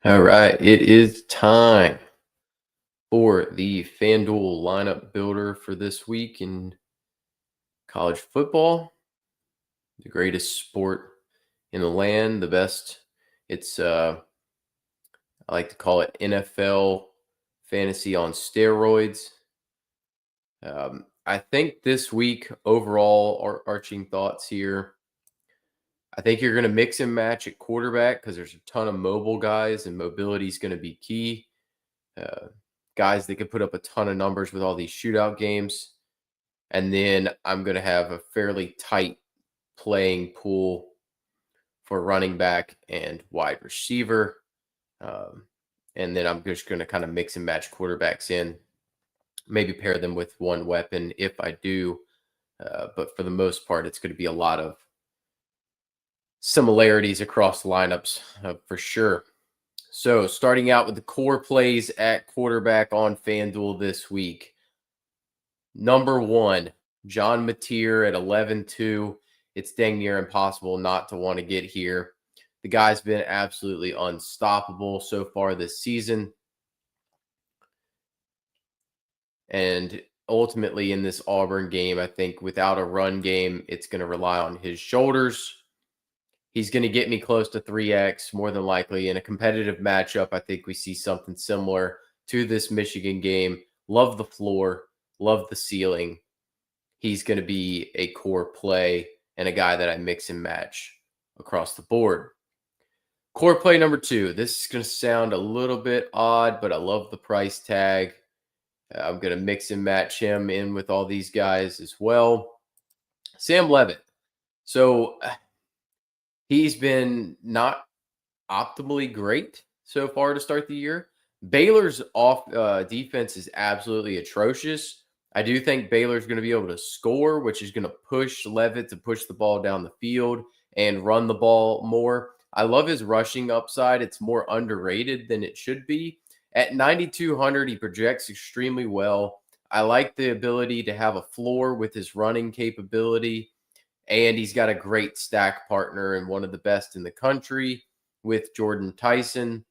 All right, it is time for the Fanduel lineup builder for this week in college football, the greatest sport in the land, the best. It's I like to call it NFL fantasy on steroids. I think this week overall, arching thoughts here. I think you're going to mix and match at quarterback because there's a ton of mobile guys, and mobility is going to be key. uh, Guys that could put up a ton of numbers with all these shootout games. And then I'm going to have a fairly tight playing pool for running back and wide receiver. Um, and then I'm just going to kind of mix and match quarterbacks in, maybe pair them with one weapon if I do. But for the most part, it's going to be a lot of similarities across lineups for sure. So, starting out with the core plays at quarterback on FanDuel this week. Number one, John Mateer at 11-2. It's dang near impossible not to want to get here. The guy's been absolutely unstoppable so far this season. And ultimately, in this Auburn game, I think without a run game, it's going to rely on his shoulders. He's going to get me close to 3x more than likely. In a competitive matchup, I think we see something similar to this Michigan game. Love the floor, love the ceiling. He's going to be a core play and a guy that I mix and match across the board. Core play number two. This is going to sound a little bit odd, but I love the price tag. I'm going to mix and match him in with all these guys as well. Sam Levitt. So he's been not optimally great so far to start the year. Baylor's off defense is absolutely atrocious. I do think Baylor's going to be able to score, which is going to push Levitt to push the ball down the field and run the ball more. I love his rushing upside. It's more underrated than it should be. At 9,200, he projects extremely well. I like the ability to have a floor with his running capability, and he's got a great stack partner and one of the best in the country with Jordan Tyson.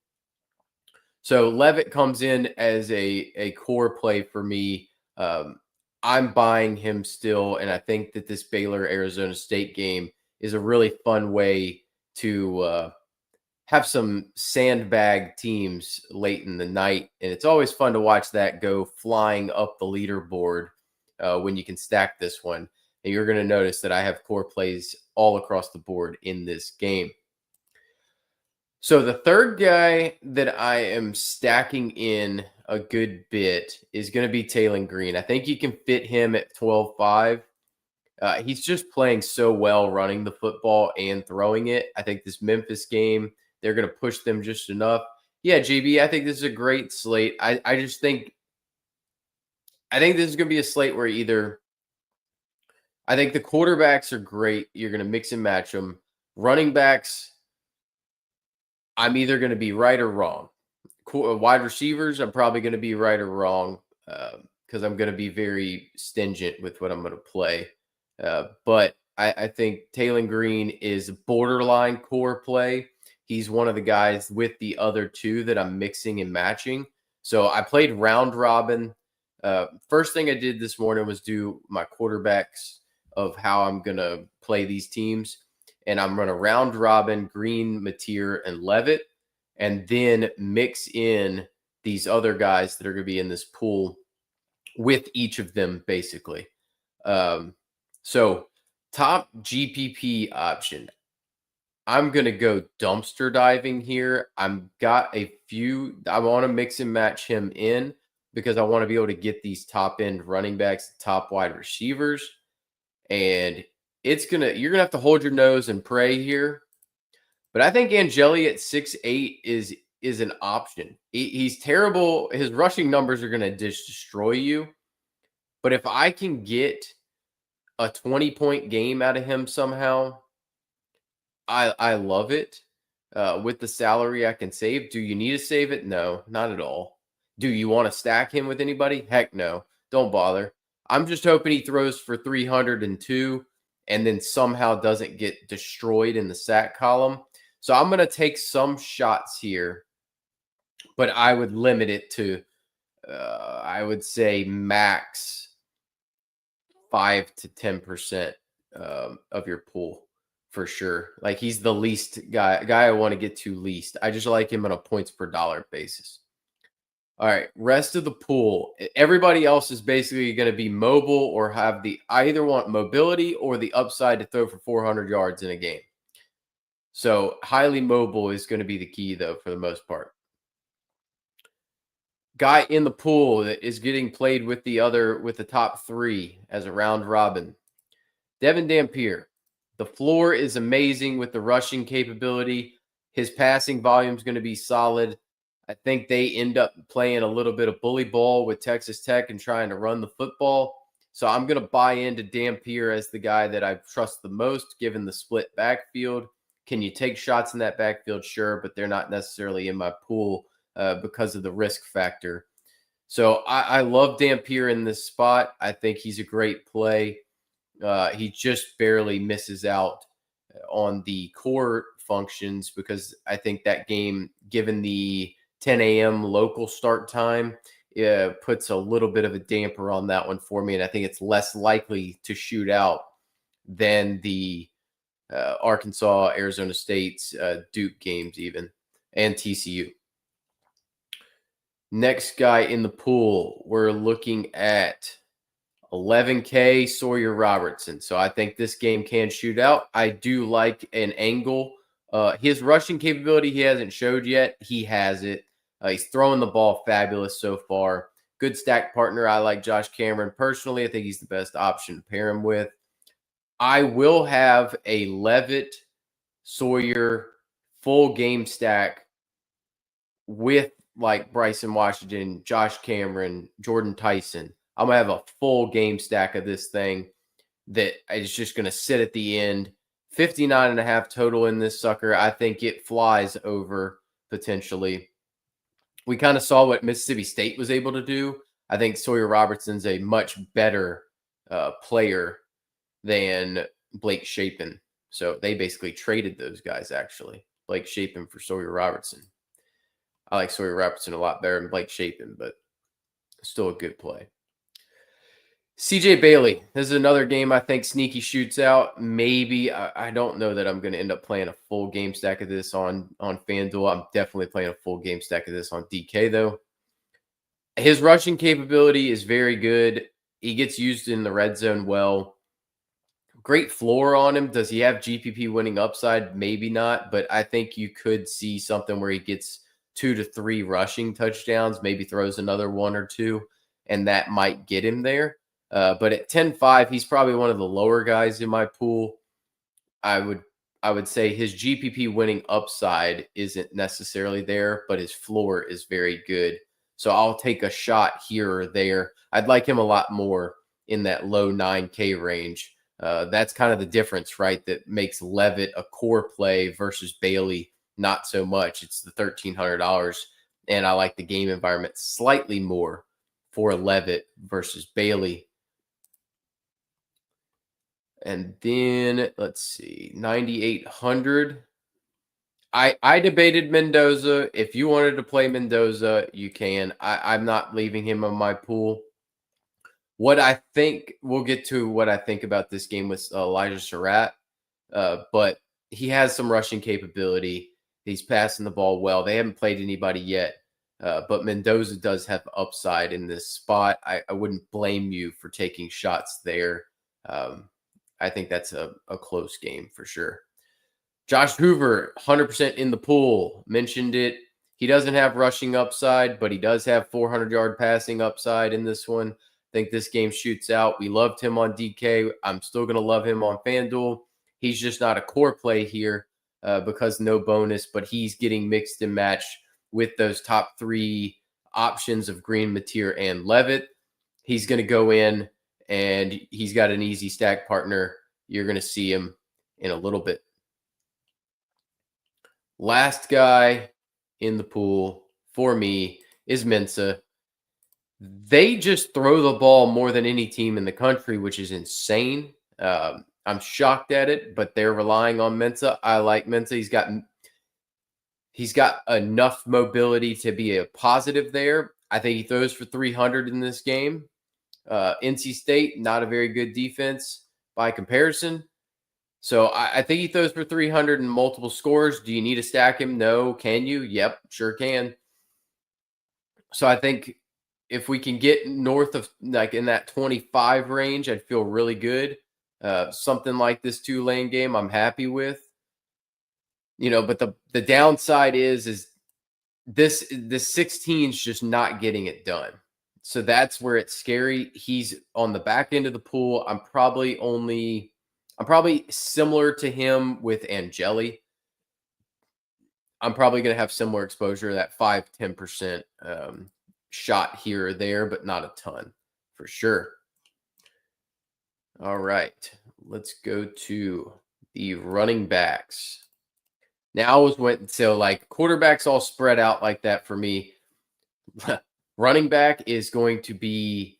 So Levitt comes in as a core play for me. I'm buying him still, and I think that this Baylor Arizona State game is a really fun way to have some sandbag teams late in the night, and it's always fun to watch that go flying up the leaderboard when you can stack this one. And you're going to notice that I have core plays all across the board in this game. So the third guy that I am stacking in a good bit is going to be Taylon Green. I think you can fit him at 12.5. He's just playing so well running the football and throwing it. I think this Memphis game, they're going to push them just enough. Yeah, JB, I think this is a great slate. I just think this is going to be a slate where I think the quarterbacks are great. You're going to mix and match them. Running backs, I'm either going to be right or wrong. Wide receivers, I'm probably going to be right or wrong because I'm going to be very stingent with what I'm going to play. But I think Taylon Green is borderline core play. He's one of the guys with the other two that I'm mixing and matching. So I played round robin. First thing I did this morning was do my quarterbacks of how I'm going to play these teams. And I'm going to round robin Green, Mateer, and Levitt, and then mix in these other guys that are going to be in this pool with each of them, basically. So top GPP option. I'm going to go dumpster diving here. I want to mix and match him in because I want to be able to get these top end running backs, top wide receivers. And you're gonna have to hold your nose and pray here. But I think Angeli at 6'8" is an option. He's terrible. His rushing numbers are gonna destroy you. But if I can get a 20-point game out of him somehow, I love it. With the salary I can save. Do you need to save it? No, not at all. Do you want to stack him with anybody? Heck no. Don't bother. I'm just hoping he throws for 302 and then somehow doesn't get destroyed in the sack column. So I'm going to take some shots here but I would limit it to, I would say max 5 to 10% of your pool for sure. Like he's the least guy I want to get to least. I just like him on a points per dollar basis. All right, rest of the pool. Everybody else is basically going to be mobile or have the either want mobility or the upside to throw for 400 yards in a game. So highly mobile is going to be the key though for the most part. Guy in the pool that is getting played with the top three as a round robin. Devin Dampier. The floor is amazing with the rushing capability. His passing volume is going to be solid. I think they end up playing a little bit of bully ball with Texas Tech and trying to run the football. So I'm going to buy into Dampier as the guy that I trust the most, given the split backfield. Can you take shots in that backfield? Sure, but they're not necessarily in my pool because of the risk factor. So I love Dampier in this spot. I think he's a great play. He just barely misses out on the core functions because I think that game, given the 10 a.m. local start time, puts a little bit of a damper on that one for me. And I think it's less likely to shoot out than the Arkansas, Arizona State's Duke games even, and TCU. Next guy in the pool, we're looking at 11K Sawyer Robertson. So I think this game can shoot out. I do like an angle. His rushing capability he hasn't showed yet. He has it. He's throwing the ball fabulous so far. Good stack partner. I like Josh Cameron personally. I think he's the best option to pair him with. I will have a Levitt Sawyer full game stack with like Bryson Washington, Josh Cameron, Jordan Tyson. I'm going to have a full game stack of this thing that is just going to sit at the end. 59.5 total in this sucker. I think it flies over potentially. We kind of saw what Mississippi State was able to do. I think Sawyer Robertson's a much better player than Blake Shapen. So they basically traded those guys, actually. Blake Shapen for Sawyer Robertson. I like Sawyer Robertson a lot better than Blake Shapen, but still a good play. CJ Bailey. This is another game I think sneaky shoots out. Maybe. I don't know that I'm going to end up playing a full game stack of this on FanDuel. I'm definitely playing a full game stack of this on DK, though. His rushing capability is very good. He gets used in the red zone well. Great floor on him. Does he have GPP winning upside? Maybe not, but I think you could see something where he gets 2 to 3 rushing touchdowns, maybe throws another 1 or 2, and that might get him there. But at 10.5, he's probably one of the lower guys in my pool. I would say his GPP winning upside isn't necessarily there, but his floor is very good. So I'll take a shot here or there. I'd like him a lot more in that low 9K range. That's kind of the difference, right? That makes Levitt a core play versus Bailey not so much. It's the $1,300, and I like the game environment slightly more for Levitt versus Bailey. And then let's see, 9,800. I debated Mendoza. If you wanted to play Mendoza, you can. I'm not leaving him on my pool. What I think, we'll get to what I think about this game with Elijah Surratt, but he has some rushing capability. He's passing the ball well. They haven't played anybody yet, but Mendoza does have upside in this spot. I wouldn't blame you for taking shots there. I think that's a close game for sure. Josh Hoover, 100% in the pool. Mentioned it. He doesn't have rushing upside, but he does have 400-yard passing upside in this one. I think this game shoots out. We loved him on DK. I'm still going to love him on FanDuel. He's just not a core play here because no bonus, but he's getting mixed and matched with those top 3 options of Green, Mateer, and Levitt. He's going to go in, and he's got an easy stack partner. You're going to see him in a little bit. Last guy in the pool for me is Mensa. They just throw the ball more than any team in the country, which is insane. I'm shocked at it, but they're relying on Mensa. I like Mensa. He's got He's got enough mobility to be a positive there. I think he throws for 300 in this game. NC State, not a very good defense by comparison. So I think he throws for 300 and multiple scores. Do you need to stack him? No. Can you? Yep, sure can. So I think if we can get north of like in that 25 range, I'd feel really good. Something like this 2 lane game, I'm happy with. But the downside is this 16 is just not getting it done. So that's where it's scary. He's on the back end of the pool. I'm probably similar to him with Angeli. I'm probably going to have similar exposure, that 5-10% shot here or there, but not a ton for sure. All right, let's go to the running backs. Now I was went so like quarterbacks all spread out like that for me. Running back is going to be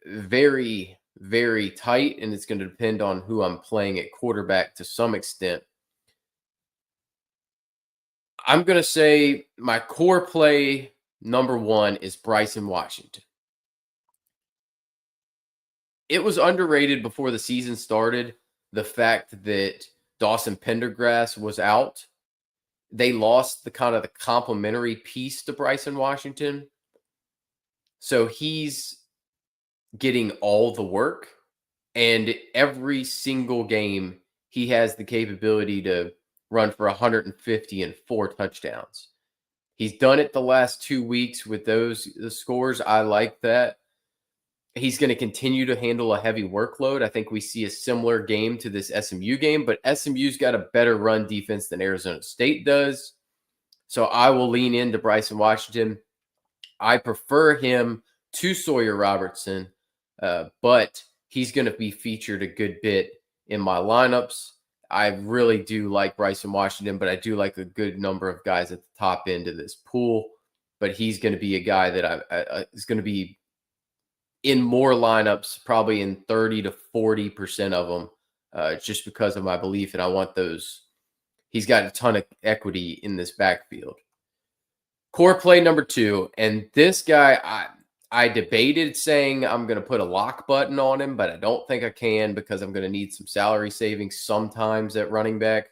very, very tight, and it's going to depend on who I'm playing at quarterback to some extent. I'm going to say my core play number 1 is Bryson Washington. It was underrated before the season started, the fact that Dawson Pendergrass was out. They lost the kind of the complementary piece to Bryson Washington. So he's getting all the work, and every single game he has the capability to run for 150 and 4 touchdowns. He's done it the last 2 weeks with the scores. I like that. He's going to continue to handle a heavy workload. I think we see a similar game to this SMU game, but SMU's got a better run defense than Arizona State does. So I will lean into Bryson Washington. I prefer him to Sawyer Robertson, but he's going to be featured a good bit in my lineups. I really do like Bryson Washington, but I do like a good number of guys at the top end of this pool. But he's going to be a guy that is going to be in more lineups, probably in 30 to 40% of them, just because of my belief. And I want those. He's got a ton of equity in this backfield. Core play number 2. And this guy, I debated saying I'm going to put a lock button on him, but I don't think I can because I'm going to need some salary savings sometimes at running back.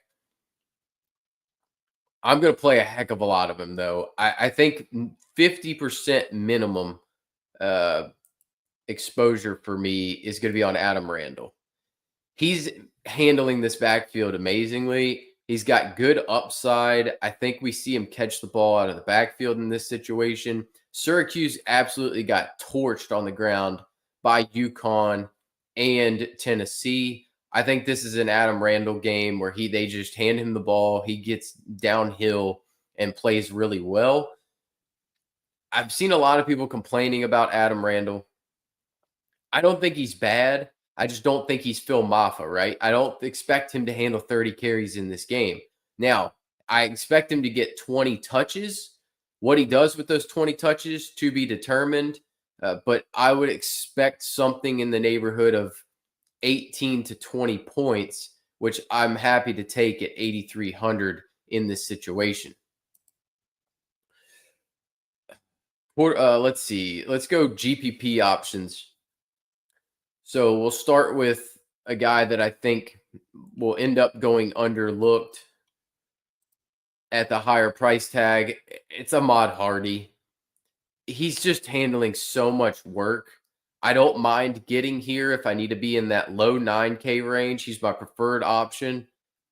I'm going to play a heck of a lot of him, though. I think 50% minimum exposure for me is going to be on Adam Randall. He's handling this backfield amazingly. He's got good upside. I think we see him catch the ball out of the backfield in this situation. Syracuse absolutely got torched on the ground by UConn and Tennessee. I think this is an Adam Randall game where they just hand him the ball. He gets downhill and plays really well. I've seen a lot of people complaining about Adam Randall. I don't think he's bad. I just don't think he's Phil Maffa, right? I don't expect him to handle 30 carries in this game. Now, I expect him to get 20 touches. What he does with those 20 touches to be determined, but I would expect something in the neighborhood of 18 to 20 points, which I'm happy to take at 8,300 in this situation. Let's see. Let's go GPP options. So we'll start with a guy that I think will end up going underlooked at the higher price tag. It's Ahmad Hardy. He's just handling so much work. I don't mind getting here if I need to be in that low 9K range. He's my preferred option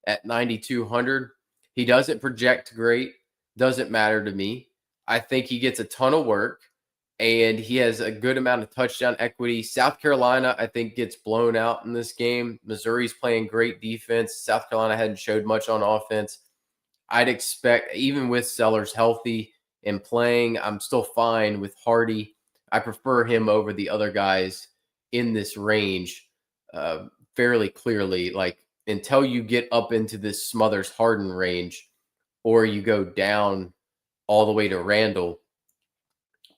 at 9,200. He doesn't project great. Doesn't matter to me. I think he gets a ton of work, and he has a good amount of touchdown equity. South Carolina, I think, gets blown out in this game. Missouri's playing great defense. South Carolina hadn't showed much on offense. I'd expect, even with Sellers healthy and playing, I'm still fine with Hardy. I prefer him over the other guys in this range fairly clearly. Like, until you get up into this Smothers Harden range, or you go down all the way to Randall,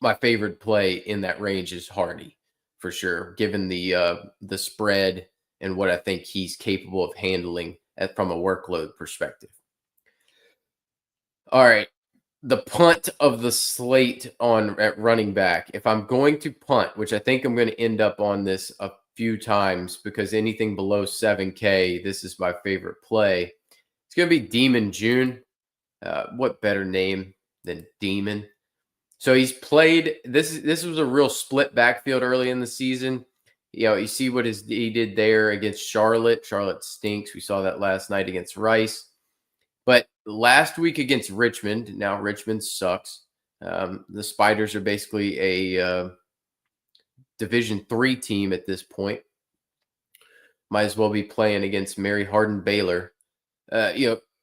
my favorite play in that range is Hardy for sure, given the spread and what I think he's capable of handling from a workload perspective. All right. The punt of the slate on at running back. If I'm going to punt, which I think I'm going to end up on this a few times because anything below 7K, this is my favorite play. It's going to be Demon June. What better name than Demon? So he's played this was a real split backfield early in the season. You see what he did there against Charlotte. Charlotte stinks. We saw that last night against Rice. But last week against Richmond, now Richmond sucks. The Spiders are basically a Division III team at this point. Might as well be playing against Mary Hardin Baylor.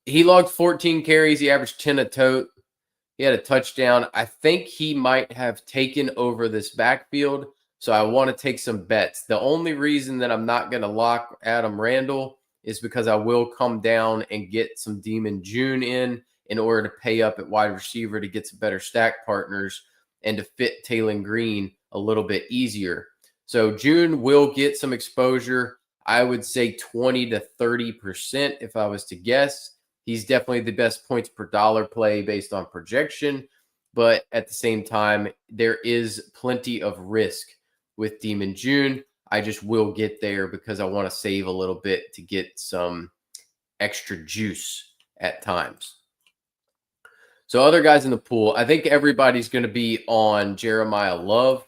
He logged 14 carries. He averaged 10 a tote. He had a touchdown. I think he might have taken over this backfield. So I want to take some bets. The only reason that I'm not going to lock Adam Randall is because I will come down and get some Demon June in order to pay up at wide receiver to get some better stack partners and to fit Taylon Green a little bit easier. So June will get some exposure. I would say 20 to 30% if I was to guess. He's definitely the best points per dollar play based on projection. But at the same time, there is plenty of risk with Demon June. I just will get there because I want to save a little bit to get some extra juice at times. So other guys in the pool, I think everybody's going to be on Jeremiah Love.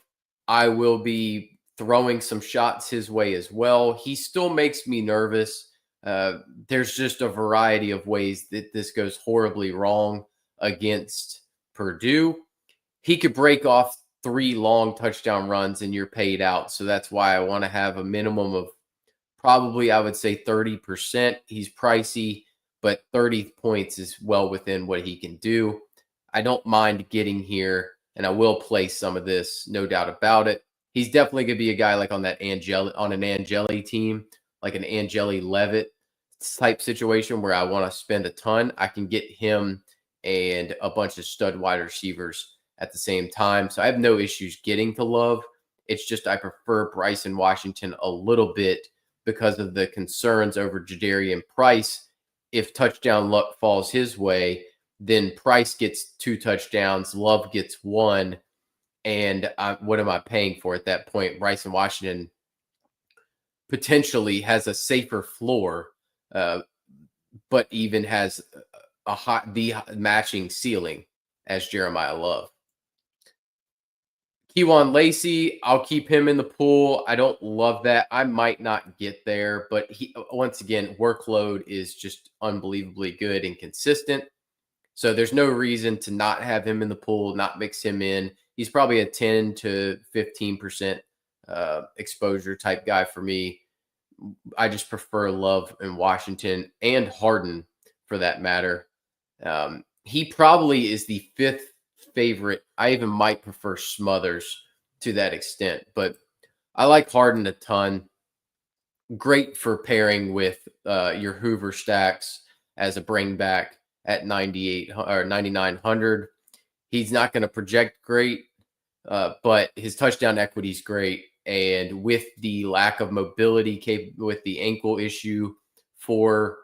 I will be throwing some shots his way as well. He still makes me nervous. There's just a variety of ways that this goes horribly wrong against Purdue. He could break off 3 long touchdown runs and you're paid out. So that's why I want to have a minimum of probably, I would say 30%. He's pricey, but 30 points is well within what he can do. I don't mind getting here, and I will play some of this, no doubt about it. He's definitely going to be a guy like on an Angeli team, like an Angeli Levitt type situation where I want to spend a ton. I can get him and a bunch of stud wide receivers at the same time. So I have no issues getting to Love. It's just I prefer Bryson Washington a little bit because of the concerns over Jadarian Price. If touchdown luck falls his way, then Price gets 2 touchdowns, Love gets 1. And what am I paying for at that point? Bryson Washington potentially has a safer floor, but even has the matching ceiling as Jeremiah Love. Kewan Lacey, I'll keep him in the pool. I don't love that. I might not get there, but he once again, workload is just unbelievably good and consistent. So there's no reason to not have him in the pool, not mix him in. He's probably a 10 to 15% exposure type guy for me. I just prefer Love and Washington and Harden for that matter. He probably is the 5th favorite. I even might prefer Smothers to that extent, but I like Harden a ton. Great for pairing with your Hoover stacks as a bring back at 98 or 9,900. He's not going to project great, but his touchdown equity is great. And with the lack of mobility, with the ankle issue for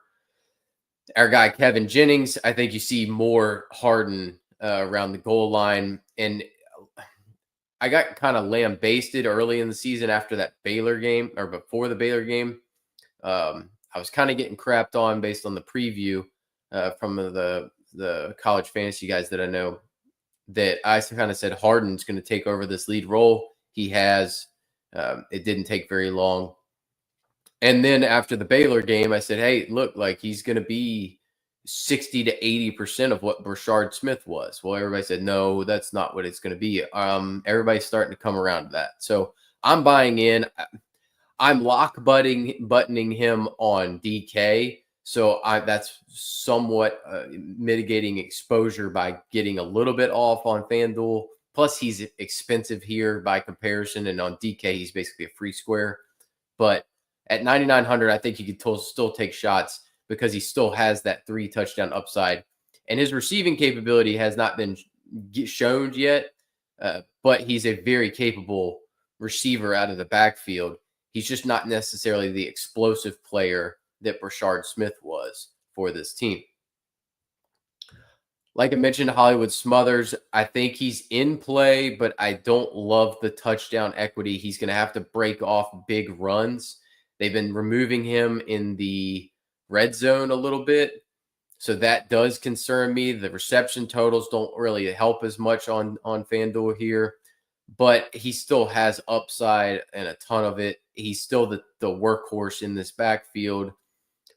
our guy Kevin Jennings, I think you see more Harden around the goal line. And I got kind of lambasted early in the season after that Baylor game or before the Baylor game. I was kind of getting crapped on based on the preview from the college fantasy guys that I know, that I kind of said Harden's going to take over this lead role. He has. It didn't take very long. And then after the Baylor game, I said, hey, look, like he's going to be 60 to 80% of what Brashard Smith was. Well, everybody said, no, that's not what it's going to be. Everybody's starting to come around to that. So I'm buying in. I'm buttoning him on DK. So that's somewhat mitigating exposure by getting a little bit off on FanDuel. Plus, he's expensive here by comparison. And on DK, he's basically a free square. But at 9,900, I think you could still take shots because he still has that 3 touchdown upside. And his receiving capability has not been shown yet, but he's a very capable receiver out of the backfield. He's just not necessarily the explosive player that Brashard Smith was for this team. Like I mentioned, Hollywood Smothers, I think he's in play, but I don't love the touchdown equity. He's going to have to break off big runs. They've been removing him in the red zone a little bit. So that does concern me. The reception totals don't really help as much on FanDuel here, but he still has upside and a ton of it. He's still the workhorse in this backfield.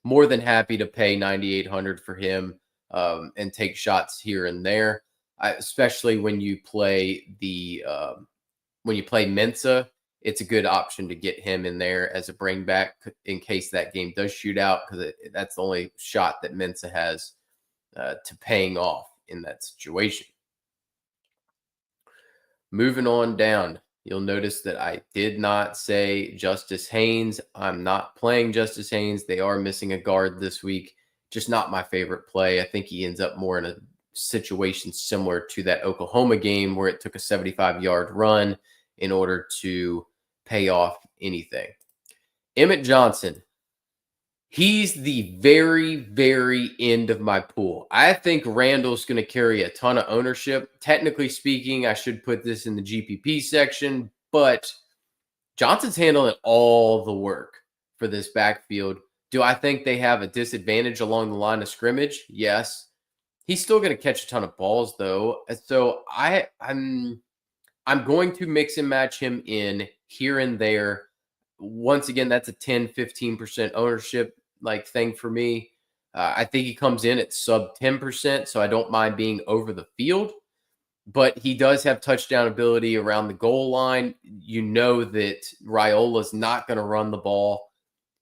More than happy to pay 9,800 for him and take shots here and there, especially when you play Mensa. It's a good option to get him in there as a bring back in case that game does shoot out, because that's the only shot that Mensa has to paying off in that situation. Moving on down, you'll notice that I did not say Justice Haynes. I'm not playing Justice Haynes. They are missing a guard this week. Just not my favorite play. I think he ends up more in a situation similar to that Oklahoma game where it took a 75-yard run in order to pay off anything. Emmett Johnson. He's the very, very end of my pool. I think Randall's going to carry a ton of ownership. Technically speaking, I should put this in the GPP section, but Johnson's handling all the work for this backfield. Do I think they have a disadvantage along the line of scrimmage? Yes. He's still going to catch a ton of balls, though. So I'm going to mix and match him in here and there. Once again, that's a 10-15% ownership thing for me. I think he comes in at sub 10%, so I don't mind being over the field. But he does have touchdown ability around the goal line. You know that Raiola's not going to run the ball.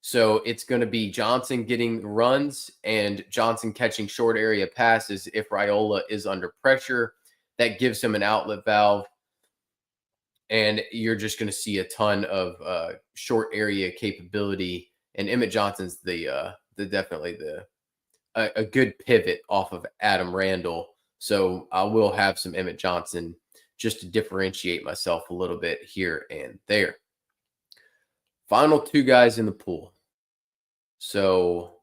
So it's going to be Johnson getting runs and Johnson catching short area passes if Raiola is under pressure. That gives him an outlet valve. And you're just going to see a ton of short area capability. And Emmett Johnson's definitely a good pivot off of Adam Randall. So I will have some Emmett Johnson just to differentiate myself a little bit here and there. Final two guys in the pool. So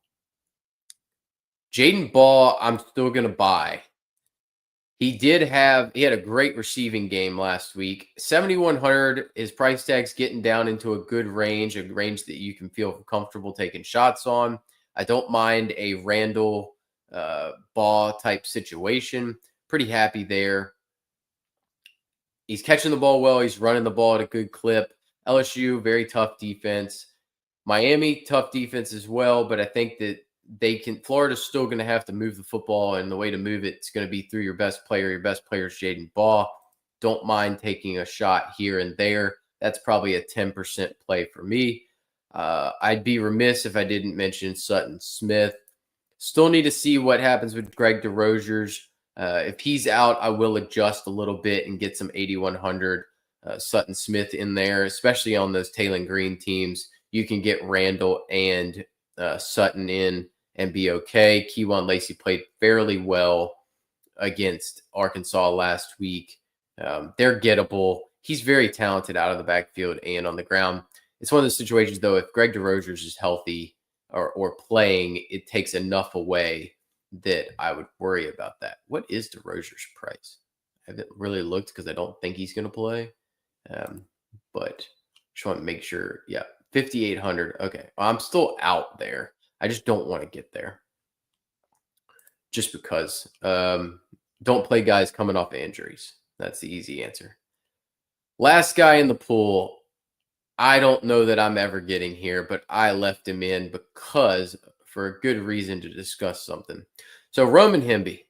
Jaden Ball, I'm still going to buy. He had a great receiving game last week. 7,100, his price tag's getting down into a good range, a range that you can feel comfortable taking shots on. I don't mind a Randall Ball type situation. Pretty happy there. He's catching the ball well. He's running the ball at a good clip. LSU, very tough defense. Miami, tough defense as well, but I think that Florida's still going to have to move the football, and the way to move it's going to be through your best player. Your best player is Jaden Ball. Don't mind taking a shot here and there. That's probably a 10% play for me. I'd be remiss if I didn't mention Sutton Smith. Still need to see what happens with Greg DeRozier's. If he's out, I will adjust a little bit and get some 8,100 Sutton Smith in there, especially on those Taylor Green teams. You can get Randall and Sutton in and be okay. Keywan Lacey played fairly well against Arkansas last week. They're gettable. He's very talented out of the backfield and on the ground. It's one of those situations, though, if Greg DeRozier's is healthy or playing, it takes enough away that I would worry about that. What is DeRozier's price? I haven't really looked because I don't think he's going to play. But just want to make sure. Yeah, 5,800. Okay. Well, I'm still out there. I just don't want to get there. Just because. Don't play guys coming off injuries. That's the easy answer. Last guy in the pool. I don't know that I'm ever getting here, but I left him in because for a good reason to discuss something. So Roman Hemby.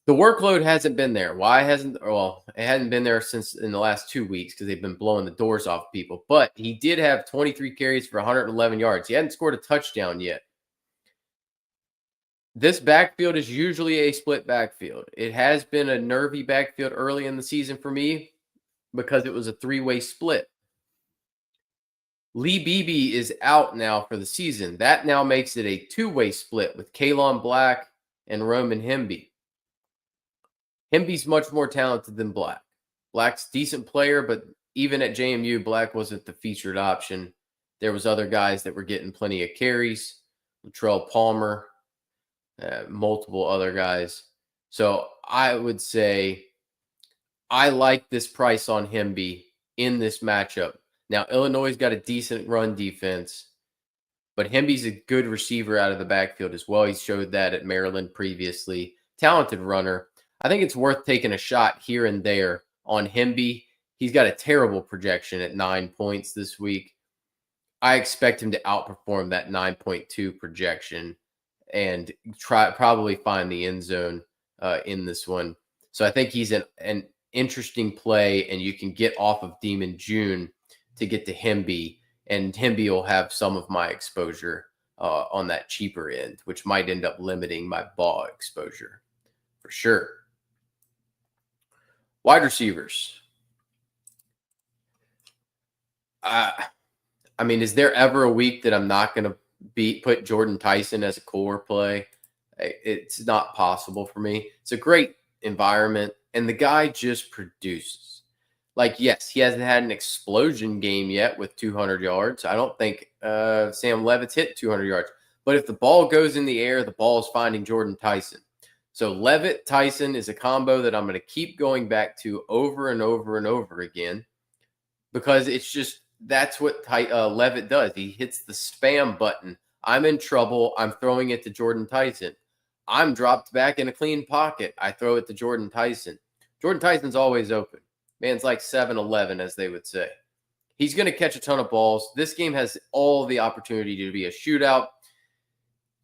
The workload hasn't been there. Why hasn't? Well, it hadn't been there since in the last 2 weeks because they've been blowing the doors off people. But he did have 23 carries for 111 yards. He hadn't scored a touchdown yet. This backfield is usually a split backfield. It has been a nervy backfield early in the season for me because it was a three-way split. Lee Beebe is out now for the season. That now makes it a two-way split with Kalon Black and Roman Hemby. Hemby's much more talented than Black. Black's a decent player, but even at JMU, Black wasn't the featured option. There was other guys that were getting plenty of carries. Latrell Palmer. multiple other guys. So I would say I like this price on Hemby in this matchup. Now, Illinois' got a decent run defense, but Hemby's a good receiver out of the backfield as well. He showed that at Maryland previously. Talented runner. I think it's worth taking a shot here and there on Hemby. He's got a terrible projection at 9 points this week. I expect him to outperform that 9.2 projection and probably find the end zone in this one. So I think he's an interesting play, and you can get off of Demon June to get to Hemby, and Hemby will have some of my exposure on that cheaper end, which might end up limiting my ball exposure for sure. Wide receivers. I mean, is there ever a week that I'm not going to put Jordan Tyson as a core play? It's not possible for me. It's a great environment, and the guy just produces. Like, yes, he hasn't had an explosion game yet with 200 yards. I don't think Sam Levitt's hit 200 yards. But if the ball goes in the air, the ball is finding Jordan Tyson. So Levitt Tyson is a combo that I'm going to keep going back to over and over and over again, because it's just that's what Levitt does. He hits the spam button. I'm in trouble. I'm throwing it to Jordan Tyson. I'm dropped back in a clean pocket. I throw it to Jordan Tyson. Jordan Tyson's always open. Man's like 7-Eleven, as they would say. He's going to catch a ton of balls. This game has all the opportunity to be a shootout.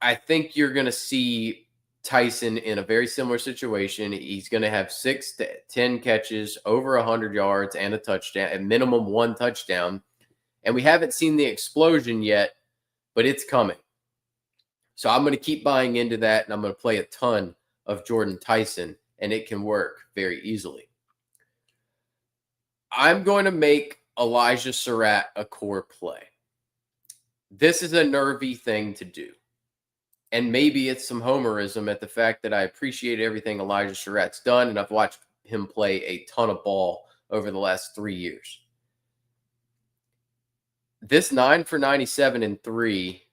I think you're going to see Tyson in a very similar situation. He's going to have 6 to 10 catches, over 100 yards, and a touchdown, at minimum 1 touchdown. And we haven't seen the explosion yet, but it's coming. So I'm going to keep buying into that, and I'm going to play a ton of Jordan Tyson, and it can work very easily. I'm going to make Elijah Surratt a core play. This is a nervy thing to do. And maybe it's some homerism at the fact that I appreciate everything Elijah Surratt's done, and I've watched him play a ton of ball over the last 3 years. This 9 for 97 and 3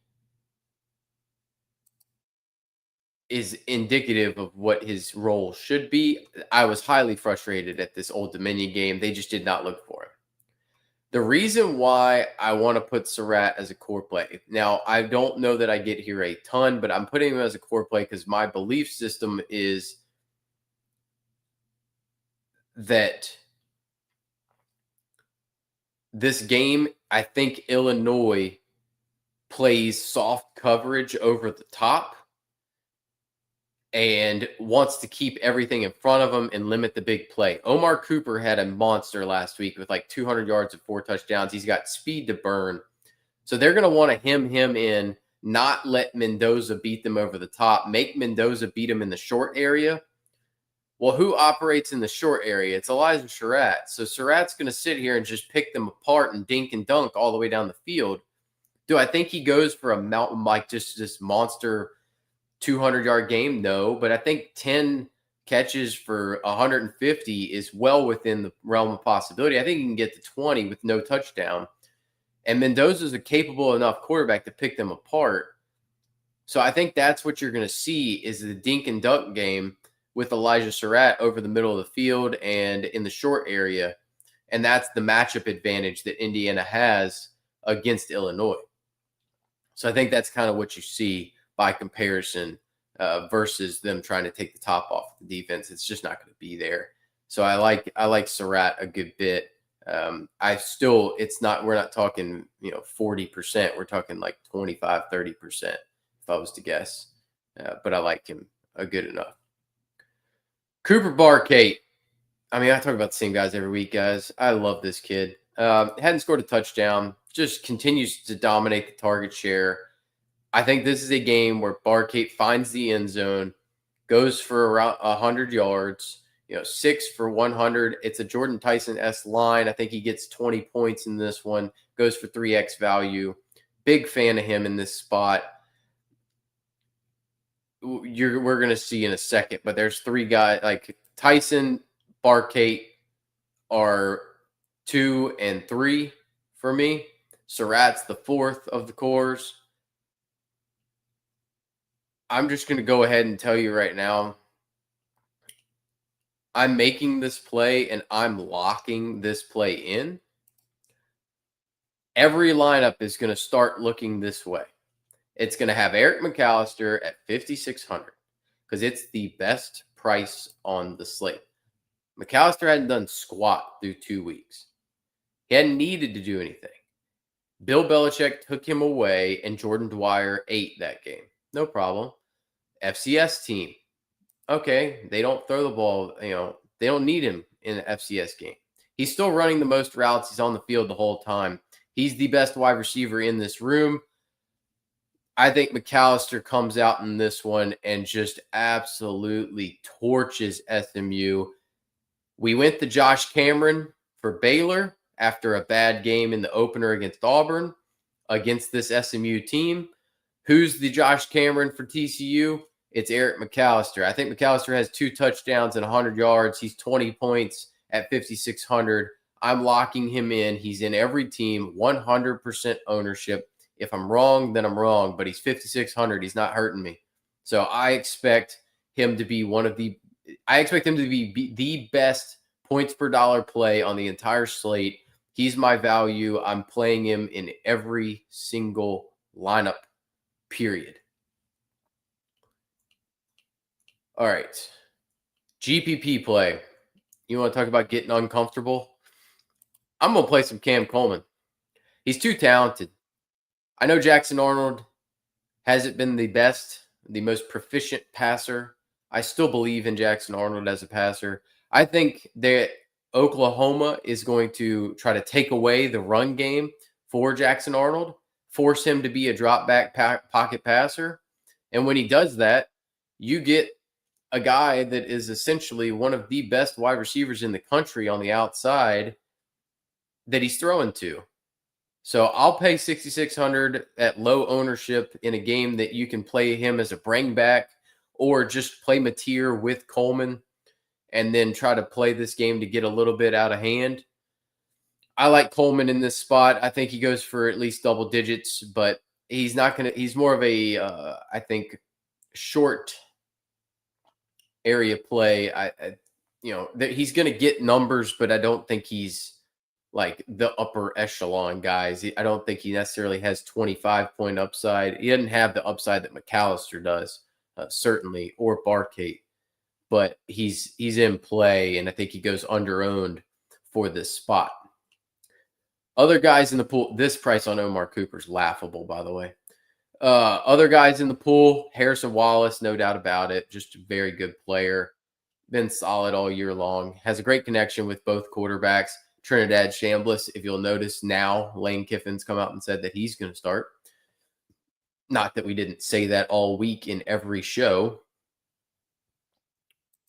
is indicative of what his role should be. I was highly frustrated at this Old Dominion game. They just did not look for him. The reason why I want to put Surratt as a core play, now I don't know that I get here a ton, but I'm putting him as a core play because my belief system is that this game, I think Illinois plays soft coverage over the top and wants to keep everything in front of him and limit the big play. Omar Cooper had a monster last week with like 200 yards and 4 touchdowns. He's got speed to burn. So they're going to want to hem him in, not let Mendoza beat them over the top, make Mendoza beat him in the short area. Well, who operates in the short area? It's Elijah Surratt. So Surratt's going to sit here and just pick them apart and dink and dunk all the way down the field. Do I think he goes for a mountain like just this monster 200-yard game? No, but I think 10 catches for 150 is well within the realm of possibility. I think he can get to 20 with no touchdown. And Mendoza's a capable enough quarterback to pick them apart. So I think that's what you're going to see is the dink and dunk game with Elijah Surratt over the middle of the field and in the short area. And that's the matchup advantage that Indiana has against Illinois. So I think that's kind of what you see by comparison versus them trying to take the top off the defense. It's just not going to be there. So I like Surratt a good bit. We're not talking, 40%. We're talking like 25, 30% if I was to guess. But I like him a good enough. Cooper Barkate. I mean, I talk about the same guys every week, guys. I love this kid. Hadn't scored a touchdown. Just continues to dominate the target share. I think this is a game where Barkate finds the end zone, goes for around 100 yards, 6 for 100. It's a Jordan Tyson-esque line. I think he gets 20 points in this one, goes for 3x value. Big fan of him in this spot. We're going to see in a second, but there's 3 guys like Tyson, Barkate are 2 and 3 for me. Surratt's the 4th of the cores. I'm just going to go ahead and tell you right now, I'm making this play and I'm locking this play in. Every lineup is going to start looking this way. It's going to have Eric McAllister at 5,600 because it's the best price on the slate. McAllister hadn't done squat through 2 weeks. He hadn't needed to do anything. Bill Belichick took him away, and Jordan Dwyer ate that game. No problem. FCS team. Okay, they don't throw the ball. They don't need him in the FCS game. He's still running the most routes. He's on the field the whole time. He's the best wide receiver in this room. I think McAllister comes out in this one and just absolutely torches SMU. We went to Josh Cameron for Baylor after a bad game in the opener against Auburn, against this SMU team. Who's the Josh Cameron for TCU? It's Eric McAllister. I think McAllister has 2 touchdowns and 100 yards. He's 20 points at 5,600. I'm locking him in. He's in every team, 100% ownership. If I'm wrong, then I'm wrong, but he's 5,600. He's not hurting me. So I expect him to be the best points per dollar play on the entire slate. He's my value. I'm playing him in every single lineup, period. All right. GPP play. You want to talk about getting uncomfortable? I'm going to play some Cam Coleman. He's too talented. I know Jackson Arnold hasn't been the best, the most proficient passer. I still believe in Jackson Arnold as a passer. I think that Oklahoma is going to try to take away the run game for Jackson Arnold, force him to be a drop back pocket passer. And when he does that, you get a guy that is essentially one of the best wide receivers in the country on the outside that he's throwing to. So I'll pay 6,600 at low ownership in a game that you can play him as a bring back or just play Mateer with Coleman and then try to play this game to get a little bit out of hand. I like Coleman in this spot. I think he goes for at least double digits, but he's more of a, I think, short area play. He's going to get numbers, but I don't think he's like the upper echelon guys. I don't think he necessarily has 25-point upside. He doesn't have the upside that McAllister does, certainly, or Barkate. But he's in play, and I think he goes under-owned for this spot. Other guys in the pool, this price on Omar Cooper is laughable, by the way. Other guys in the pool, Harrison Wallace, no doubt about it. Just a very good player. Been solid all year long. Has a great connection with both quarterbacks. Trinidad Chambliss, if you'll notice now, Lane Kiffin's come out and said that he's going to start. Not that we didn't say that all week in every show.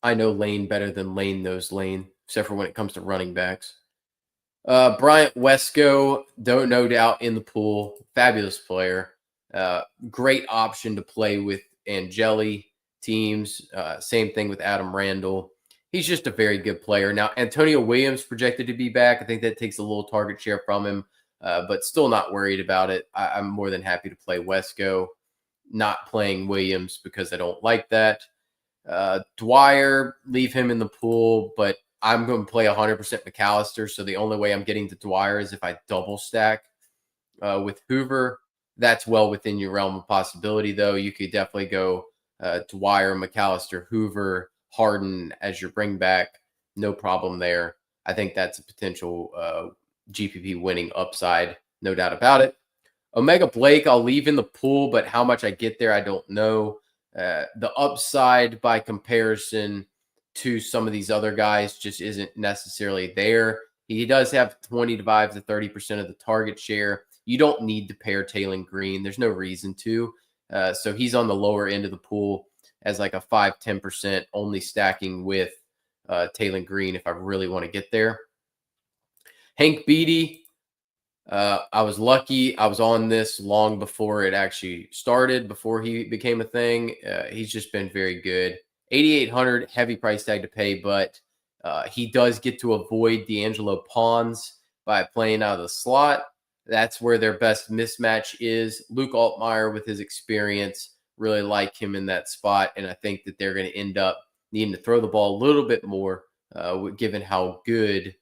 I know Lane better than Lane knows Lane, except for when it comes to running backs. Bryant Wesco, no doubt in the pool. Fabulous player. Great option to play with Angeli teams. Same thing with Adam Randall. He's just a very good player. Now, Antonio Williams projected to be back. I think that takes a little target share from him, but still not worried about it. I'm more than happy to play Wesco, not playing Williams because I don't like that. Dwyer, leave him in the pool, but I'm going to play 100% McAllister. So the only way I'm getting to Dwyer is if I double stack with Hoover. That's well within your realm of possibility, though. You could definitely go Dwyer, McAllister, Hoover, Harden as your bring back. No problem there. I think that's a potential GPP winning upside. No doubt about it. Omega Blake, I'll leave in the pool, but how much I get there, I don't know. The upside by comparison to some of these other guys just isn't necessarily there. He does have 25 to 30% of the target share. You don't need to pair Taylor Green. There's no reason to. So he's on the lower end of the pool as like a 5-10%, only stacking with Taylor Green if I really want to get there. Hank Beatty, I was lucky. I was on this long before it actually started, before he became a thing. He's just been very good. 8,800, heavy price tag to pay, but he does get to avoid D'Angelo Pons by playing out of the slot. That's where their best mismatch is. Luke Altmaier, with his experience, really like him in that spot, and I think that they're going to end up needing to throw the ball a little bit more, given how good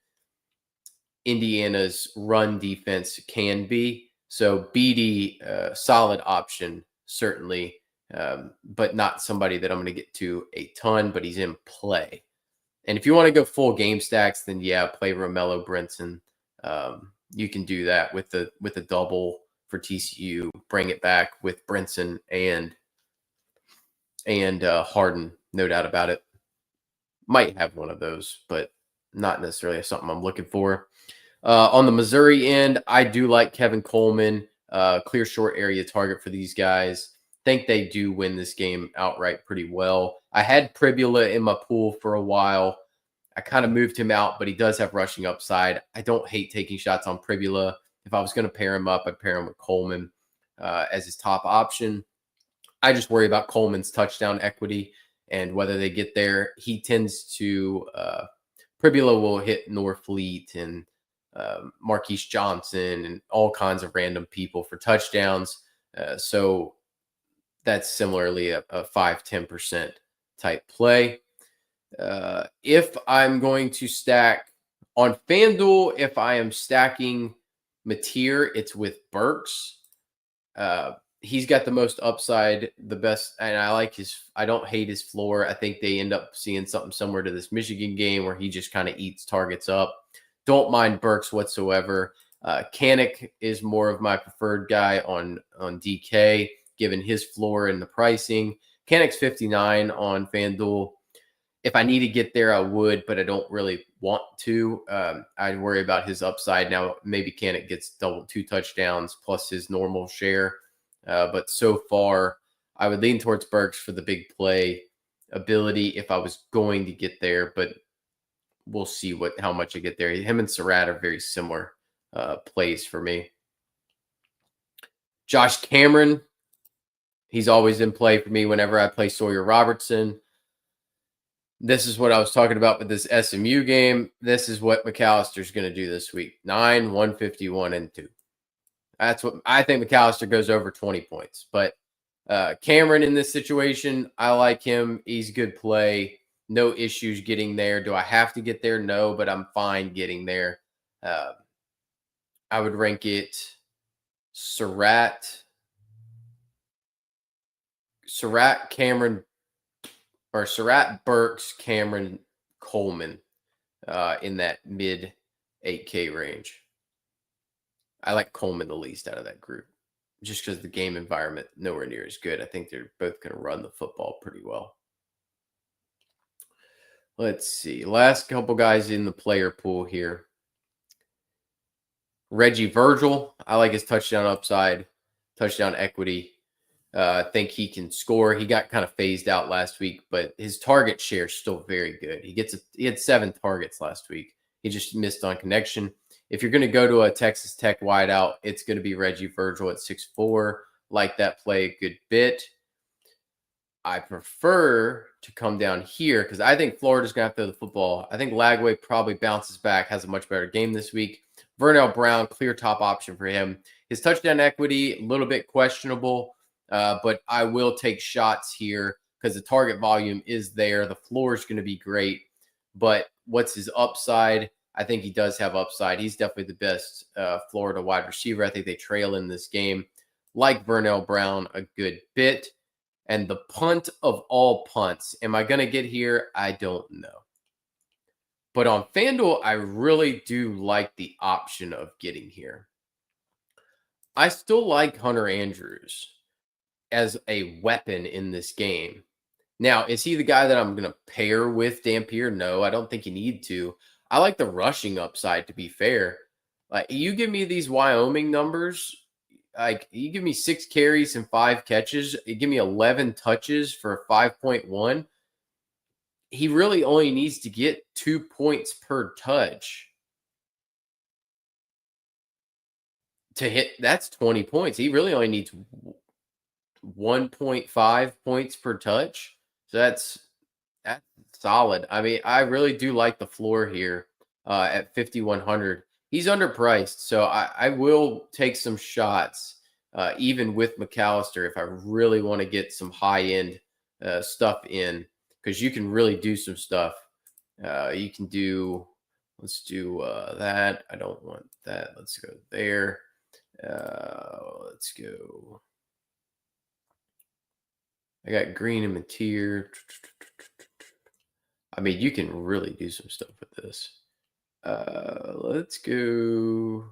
Indiana's run defense can be. So BD, solid option, certainly, but not somebody that I'm going to get to a ton, but he's in play. And if you want to go full game stacks, then yeah, play Romello Brinson. You can do that with the double for TCU. Bring it back with Brinson and Harden, no doubt about it. Might have one of those, but not necessarily something I'm looking for. On the Missouri end, I do like Kevin Coleman, clear short area target for these guys. Think they do win this game outright pretty well. I had Pribula in my pool for a while. I kind of moved him out, but he does have rushing upside. I don't hate taking shots on Pribula. If I was going to pair him up, I'd pair him with Coleman as his top option. I just worry about Coleman's touchdown equity and whether they get there. He tends to Pribula will hit Norfleet and Marquise Johnson and all kinds of random people for touchdowns. So that's similarly a 5-10% type play. If I'm going to stack on FanDuel, if I am stacking Mateer, it's with Burks. He's got the most upside, the best, and I don't hate his floor. I think they end up seeing something similar to this Michigan game where he just kind of eats targets up. Don't mind Burks whatsoever. Kanik is more of my preferred guy on DK, given his floor and the pricing. Kanik's 59 on FanDuel. If I need to get there, I would, but I don't really want to. I'd worry about his upside. Now, maybe Kanik gets 2 touchdowns plus his normal share. But so far, I would lean towards Burks for the big play ability if I was going to get there, but we'll see how much I get there. Him and Surratt are very similar plays for me. Josh Cameron, he's always in play for me whenever I play Sawyer Robertson. This is what I was talking about with this SMU game. This is what McAllister's going to do this week. 9, 151, and 2. That's what I think. McAllister goes over 20 points. But Cameron in this situation, I like him. He's good play. No issues getting there. Do I have to get there? No, but I'm fine getting there. I would rank it Surratt, Cameron, or Surratt, Burks, Cameron, Coleman in that mid 8K range. I like Coleman the least out of that group just because the game environment nowhere near as good. I think they're both going to run the football pretty well. Let's see. Last couple guys in the player pool here. Reggie Virgil. I like his touchdown upside, touchdown equity. I think he can score. He got kind of phased out last week, but his target share is still very good. He had 7 targets last week. He just missed on connection. If you're going to go to a Texas Tech wideout, it's going to be Reggie Virgil at 6'4". Like that play a good bit. I prefer to come down here because I think Florida's going to have to throw the football. I think Lagway probably bounces back, has a much better game this week. Vernell Brown, clear top option for him. His touchdown equity, a little bit questionable, but I will take shots here because the target volume is there. The floor is going to be great, but what's his upside? I think he does have upside. He's definitely the best Florida wide receiver. I think they trail in this game. Like Vernell Brown a good bit. And the punt of all punts. Am I going to get here? I don't know. But on FanDuel, I really do like the option of getting here. I still like Hunter Andrews as a weapon in this game. Now, is he the guy that I'm going to pair with Dampier? No, I don't think you need to. I like the rushing upside, to be fair. Like, you give me these Wyoming numbers, like you give me 6 carries and 5 catches, you give me 11 touches for 5.1. He really only needs to get 2 points per touch to hit. That's 20 points. He really only needs 1.5 points per touch. So that's solid. I mean, I really do like the floor here at 5,100. He's underpriced, so I will take some shots even with McAllister, if I really want to get some high end stuff in, because you can really do some stuff. You can do, let's do that. I don't want that. Let's go there. Let's go. I got Green and Mateer. I mean, you can really do some stuff with this. Let's go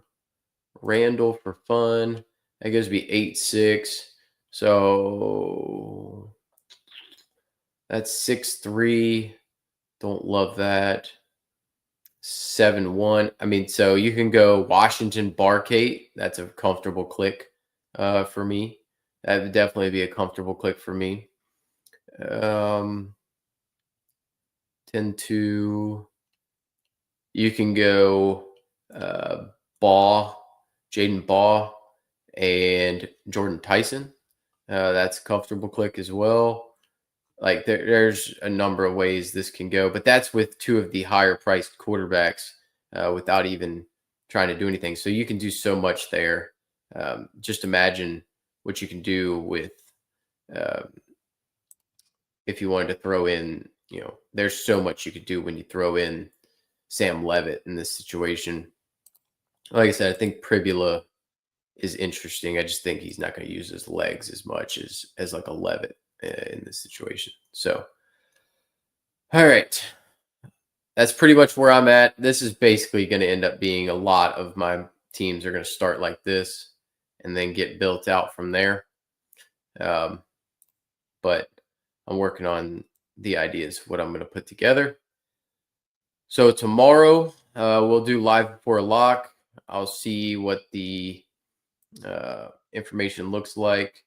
Randall for fun. That goes to be 8-6. So that's 6-3. Don't love that. 7-1. I mean, so you can go Washington Barcate. That's a comfortable click for me. That would definitely be a comfortable click for me. 10-2. You can go Jaden Baugh, and Jordan Tyson. That's a comfortable click as well. Like there's a number of ways this can go, but that's with two of the higher priced quarterbacks without even trying to do anything. So you can do so much there. Just imagine what you can do with if you wanted to throw in, there's so much you could do when you throw in Sam Levitt in this situation. Like I said, I think Pribula is interesting. I just think he's not going to use his legs as much as like a Levitt in this situation. So, all right. That's pretty much where I'm at. This is basically going to end up being a lot of my teams are going to start like this and then get built out from there. But I'm working on the ideas, what I'm going to put together. So tomorrow we'll do live before lock. I'll see what the information looks like,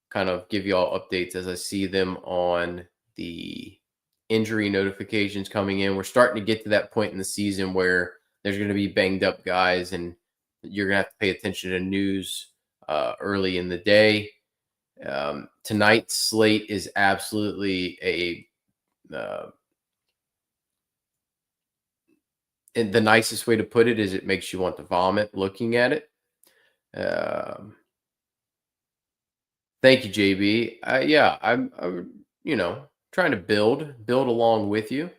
kind of give you all updates as I see them on the injury notifications coming in. We're starting to get to that point in the season where there's going to be banged up guys and you're going to have to pay attention to news early in the day. Tonight's slate is absolutely and the nicest way to put it is it makes you want to vomit looking at it. Thank you, JB. Yeah, I'm trying to build along with you.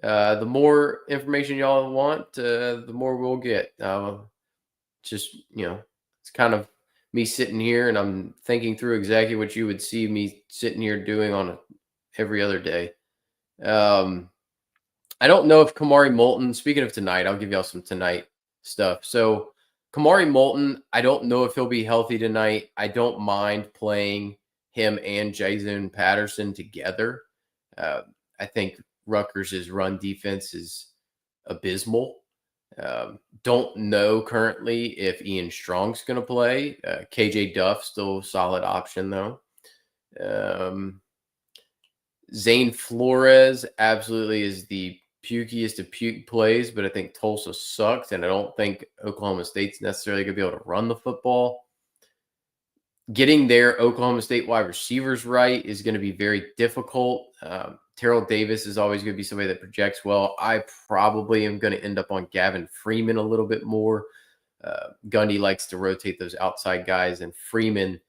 The more information y'all want, the more we'll get. Just it's kind of me sitting here and I'm thinking through exactly what you would see me sitting here doing on every other day. I don't know if Kamari Moulton, speaking of tonight, I'll give y'all some tonight stuff. So Kamari Moulton, I don't know if he'll be healthy tonight. I don't mind playing him and Jason Patterson together. I think Rutgers' run defense is abysmal. Don't know currently if Ian Strong's going to play. KJ Duff, still a solid option, though. Zane Flores absolutely is the pukiest of puke plays, but I think Tulsa sucks, and I don't think Oklahoma State's necessarily going to be able to run the football. Getting their Oklahoma State wide receivers right is going to be very difficult. Terrell Davis is always going to be somebody that projects well. I probably am going to end up on Gavin Freeman a little bit more. Gundy likes to rotate those outside guys, and Freeman,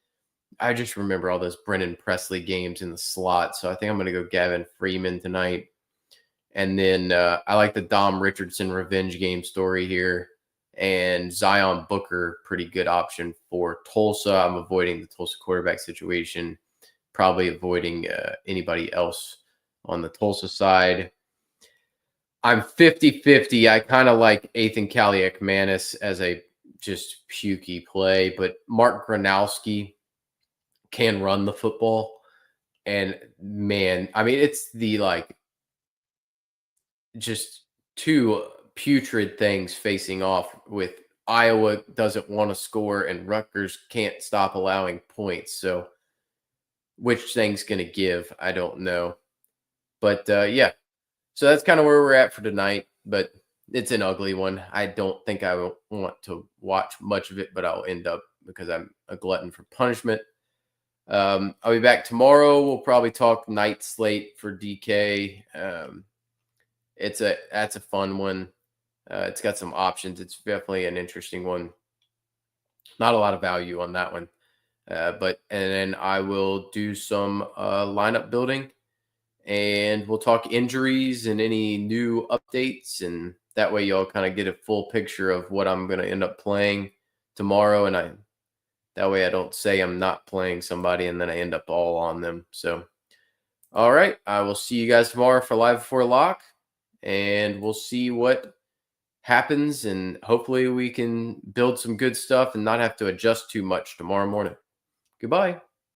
I just remember all those Brennan Presley games in the slot. So I think I'm going to go Gavin Freeman tonight. And then I like the Dom Richardson revenge game story here. And Zion Booker, pretty good option for Tulsa. I'm avoiding the Tulsa quarterback situation, probably avoiding anybody else on the Tulsa side. I'm 50-50. I kind of like Ethan Kaliak-Manis as a just pukey play, but Mark Gronowski can run the football. And man, I mean, it's the just two putrid things facing off with Iowa doesn't want to score and Rutgers can't stop allowing points. So which thing's going to give? I don't know. But yeah, so that's kind of where we're at for tonight. But it's an ugly one. I don't think I will want to watch much of it, but I'll end up because I'm a glutton for punishment. I'll be back tomorrow. We'll probably talk night slate for DK. That's a fun one. It's got some options. It's definitely an interesting one. Not a lot of value on that one. But and then I will do some lineup building, and we'll talk injuries and any new updates, and that way y'all kind of get a full picture of what I'm going to end up playing tomorrow. And I that way I don't say I'm not playing somebody and then I end up all on them. So all right, I will see you guys tomorrow for Live Before Lock, and we'll see what happens, and hopefully we can build some good stuff and not have to adjust too much tomorrow morning. Goodbye.